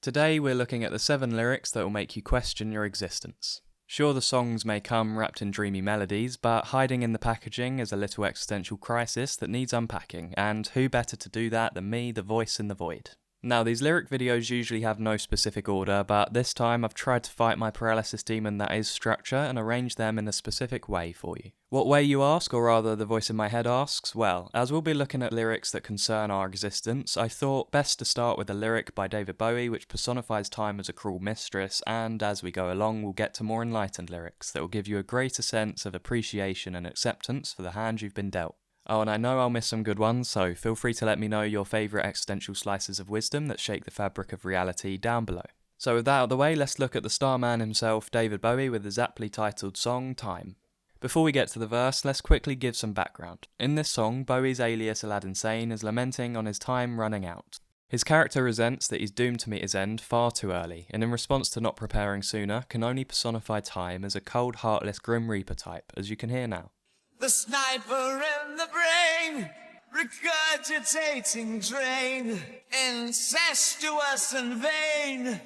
Today we're looking at the 7 lyrics that will make you question your existence. Sure, the songs may come wrapped in dreamy melodies, but hiding in the packaging is a little existential crisis that needs unpacking, and who better to do that than me, the voice in the void. Now, these lyric videos usually have no specific order, but this time I've tried to fight my paralysis demon that is structure and arrange them in a specific way for you. What way, you ask, or rather the voice in my head asks? Well, as we'll be looking at lyrics that concern our existence, I thought best to start with a lyric by David Bowie which personifies time as a cruel mistress, and as we go along we'll get to more enlightened lyrics that will give you a greater sense of appreciation and acceptance for the hand you've been dealt. Oh, and I know I'll miss some good ones, so feel free to let me know your favourite existential slices of wisdom that shake the fabric of reality down below. So with that out of the way, let's look at the starman himself, David Bowie, with his aptly titled song, Time. Before we get to the verse, let's quickly give some background. In this song, Bowie's alias Aladdin Sane is lamenting on his time running out. His character resents that he's doomed to meet his end far too early, and in response to not preparing sooner, can only personify time as a cold, heartless Grim Reaper type, as you can hear now. The sniper in the brain, regurgitating drain, incestuous and vain.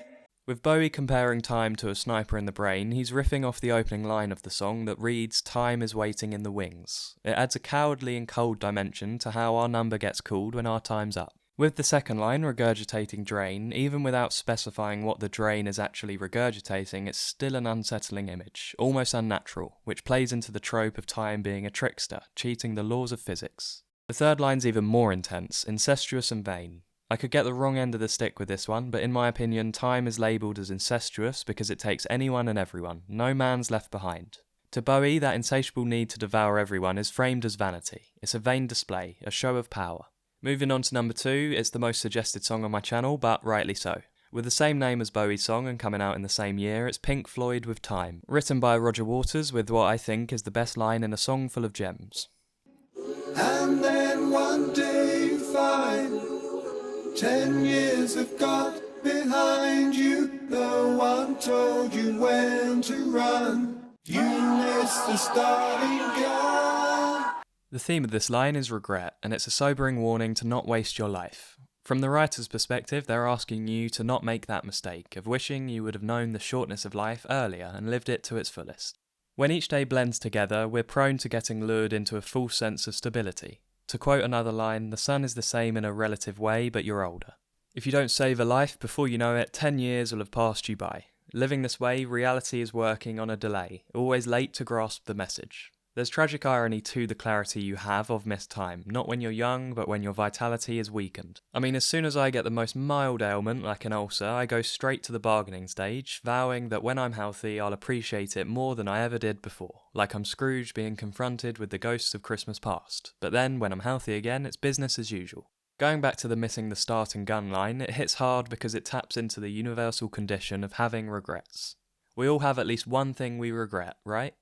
With Bowie comparing time to a sniper in the brain, he's riffing off the opening line of the song that reads, "Time is waiting in the wings." It adds a cowardly and cold dimension to how our number gets called when our time's up. With the second line, regurgitating drain, even without specifying what the drain is actually regurgitating, it's still an unsettling image, almost unnatural, which plays into the trope of time being a trickster, cheating the laws of physics. The third line's even more intense, incestuous and vain. I could get the wrong end of the stick with this one, but in my opinion, time is labelled as incestuous because it takes anyone and everyone, no man's left behind. To Bowie, that insatiable need to devour everyone is framed as vanity. It's a vain display, a show of power. Moving on to number 2, it's the most suggested song on my channel, but rightly so. With the same name as Bowie's song and coming out in the same year, it's Pink Floyd with Time, written by Roger Waters with what I think is the best line in a song full of gems. And then one day you find 10 years have got behind you. No one told you when to run. You missed the starting gun. The theme of this line is regret, and it's a sobering warning to not waste your life. From the writer's perspective, they're asking you to not make that mistake of wishing you would have known the shortness of life earlier and lived it to its fullest. When each day blends together, we're prone to getting lured into a false sense of stability. To quote another line, the sun is the same in a relative way, but you're older. If you don't save a life, before you know it, 10 years will have passed you by. Living this way, reality is working on a delay, always late to grasp the message. There's tragic irony to the clarity you have of missed time, not when you're young, but when your vitality is weakened. I mean, as soon as I get the most mild ailment, like an ulcer, I go straight to the bargaining stage, vowing that when I'm healthy, I'll appreciate it more than I ever did before, like I'm Scrooge being confronted with the ghosts of Christmas past. But then, when I'm healthy again, it's business as usual. Going back to the missing the starting gun line, it hits hard because it taps into the universal condition of having regrets. We all have at least one thing we regret, right?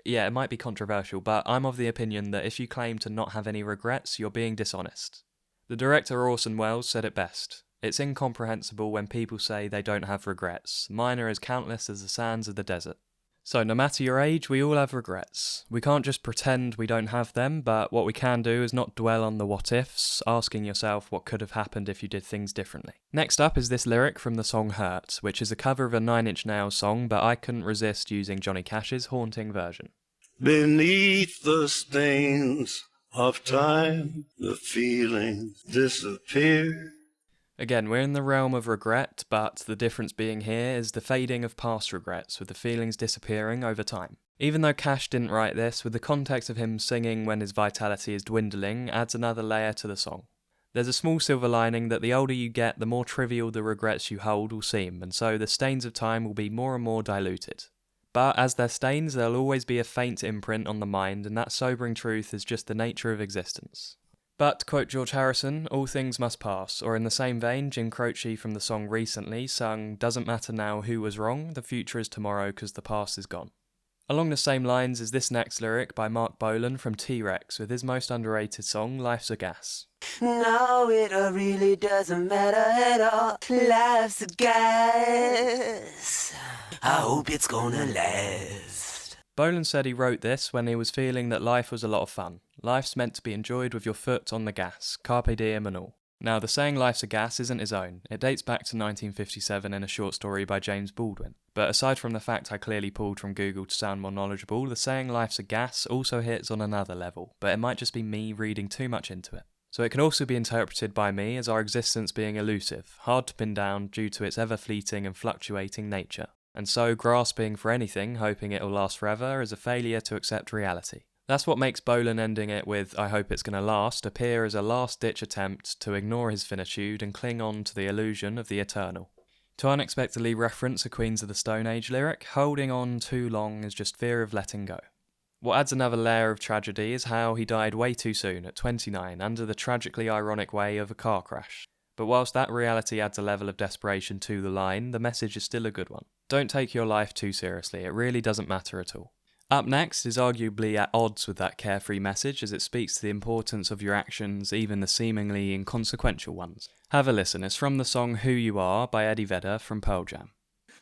Yeah, it might be controversial, but I'm of the opinion that if you claim to not have any regrets, you're being dishonest. The director Orson Welles said it best. It's incomprehensible when people say they don't have regrets. Mine are as countless as the sands of the desert. So no matter your age, we all have regrets. We can't just pretend we don't have them, but what we can do is not dwell on the what-ifs, asking yourself what could have happened if you did things differently. Next up is this lyric from the song Hurt, which is a cover of a Nine Inch Nails song, but I couldn't resist using Johnny Cash's haunting version. Beneath the stains of time, the feelings disappear. Again, we're in the realm of regret, but the difference being here is the fading of past regrets, with the feelings disappearing over time. Even though Cash didn't write this, with the context of him singing when his vitality is dwindling adds another layer to the song. There's a small silver lining that the older you get, the more trivial the regrets you hold will seem, and so the stains of time will be more and more diluted. But as they're stains, there'll always be a faint imprint on the mind, and that sobering truth is just the nature of existence. But, to quote George Harrison, all things must pass, or in the same vein, Jim Croce from the song Recently sung, "Doesn't matter now who was wrong, the future is tomorrow 'cause the past is gone." Along the same lines is this next lyric by Bolan from T.Rex with his most underrated song, Life's a Gas. No, it really doesn't matter at all. Life's a gas. I hope it's gonna last. Bolan said he wrote this when he was feeling that life was a lot of fun. Life's meant to be enjoyed with your foot on the gas, carpe diem and all. Now, the saying life's a gas isn't his own. It dates back to 1957 in a short story by James Baldwin. But aside from the fact I clearly pulled from Google to sound more knowledgeable, the saying life's a gas also hits on another level, but it might just be me reading too much into it. So it can also be interpreted by me as our existence being elusive, hard to pin down due to its ever-fleeting and fluctuating nature. And so grasping for anything, hoping it will last forever, is a failure to accept reality. That's what makes Bolan ending it with "I hope it's gonna last" appear as a last-ditch attempt to ignore his finitude and cling on to the illusion of the eternal. To unexpectedly reference a Queens of the Stone Age lyric, holding on too long is just fear of letting go. What adds another layer of tragedy is how he died way too soon, at 29, under the tragically ironic way of a car crash. But whilst that reality adds a level of desperation to the line, the message is still a good one. Don't take your life too seriously, it really doesn't matter at all. Up next is arguably at odds with that carefree message as it speaks to the importance of your actions, even the seemingly inconsequential ones. Have a listen, it's from the song Who You Are by Eddie Vedder from Pearl Jam.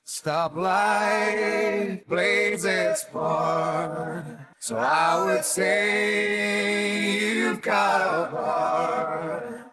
Stoplight plays its part, so I would say you've got a heart.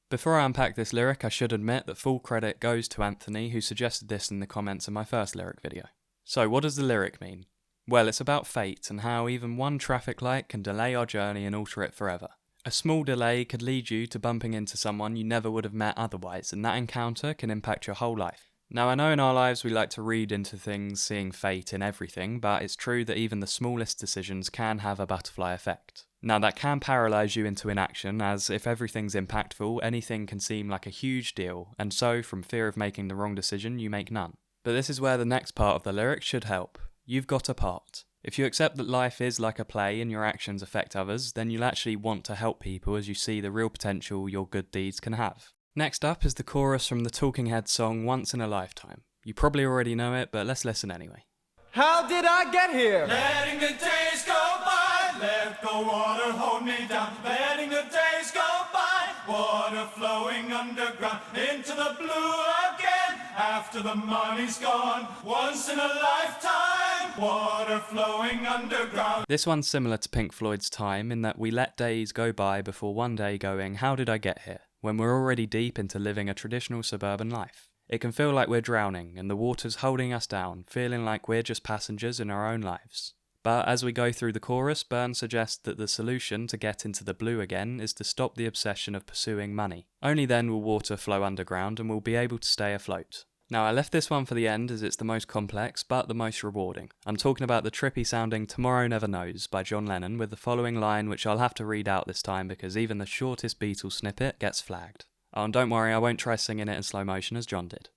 Before I unpack this lyric, I should admit that full credit goes to Anthony, who suggested this in the comments of my first lyric video. So what does the lyric mean? Well, it's about fate and how even one traffic light can delay our journey and alter it forever. A small delay could lead you to bumping into someone you never would have met otherwise, and that encounter can impact your whole life. Now, I know in our lives we like to read into things, seeing fate in everything, but it's true that even the smallest decisions can have a butterfly effect. Now, that can paralyse you into inaction, as if everything's impactful, anything can seem like a huge deal, and so, from fear of making the wrong decision, you make none. But this is where the next part of the lyric should help. You've got a part. If you accept that life is like a play and your actions affect others, then you'll actually want to help people as you see the real potential your good deeds can have. Next up is the chorus from the Talking Heads song Once in a Lifetime. You probably already know it, but let's listen anyway. How did I get here? Letting the days go by, let the water hold me down. Letting the days go by, water flowing underground into the blue again. After the money's gone, once in a lifetime, water flowing underground. This one's similar to Pink Floyd's Time in that we let days go by before one day going, how did I get here? When we're already deep into living a traditional suburban life. It can feel like we're drowning and the water's holding us down, feeling like we're just passengers in our own lives. But as we go through the chorus, Byrne suggests that the solution to get into the blue again is to stop the obsession of pursuing money. Only then will water flow underground and we'll be able to stay afloat. Now, I left this one for the end as it's the most complex, but the most rewarding. I'm talking about the trippy sounding Tomorrow Never Knows by John Lennon with the following line, which I'll have to read out this time because even the shortest Beatles snippet gets flagged. Oh, and don't worry, I won't try singing it in slow motion as John did.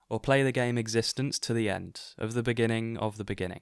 Or play the game existence to the end, of the beginning of the beginning.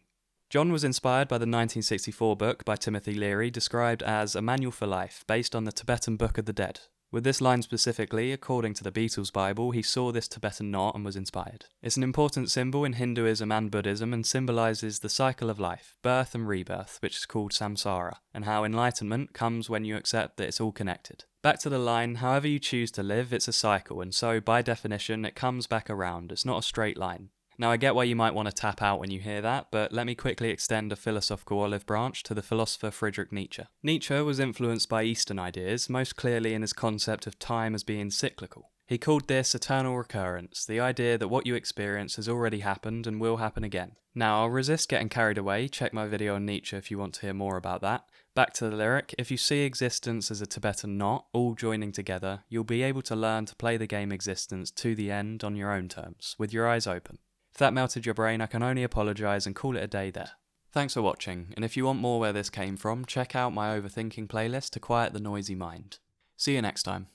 John was inspired by the 1964 book by Timothy Leary described as a manual for life based on the Tibetan Book of the Dead. With this line specifically, according to the Beatles Bible, he saw this Tibetan knot and was inspired. It's an important symbol in Hinduism and Buddhism and symbolises the cycle of life, birth and rebirth, which is called samsara, and how enlightenment comes when you accept that it's all connected. Back to the line, however you choose to live, it's a cycle, and so, by definition, it comes back around. It's not a straight line. Now, I get why you might want to tap out when you hear that, but let me quickly extend a philosophical olive branch to the philosopher Friedrich Nietzsche. Nietzsche was influenced by Eastern ideas, most clearly in his concept of time as being cyclical. He called this eternal recurrence, the idea that what you experience has already happened and will happen again. Now, I'll resist getting carried away, check my video on Nietzsche if you want to hear more about that. Back to the lyric, if you see existence as a Tibetan knot, all joining together, you'll be able to learn to play the game existence to the end on your own terms, with your eyes open. If that melted your brain, I can only apologise and call it a day there. Thanks for watching, and if you want more where this came from, check out my overthinking playlist to quiet the noisy mind. See you next time.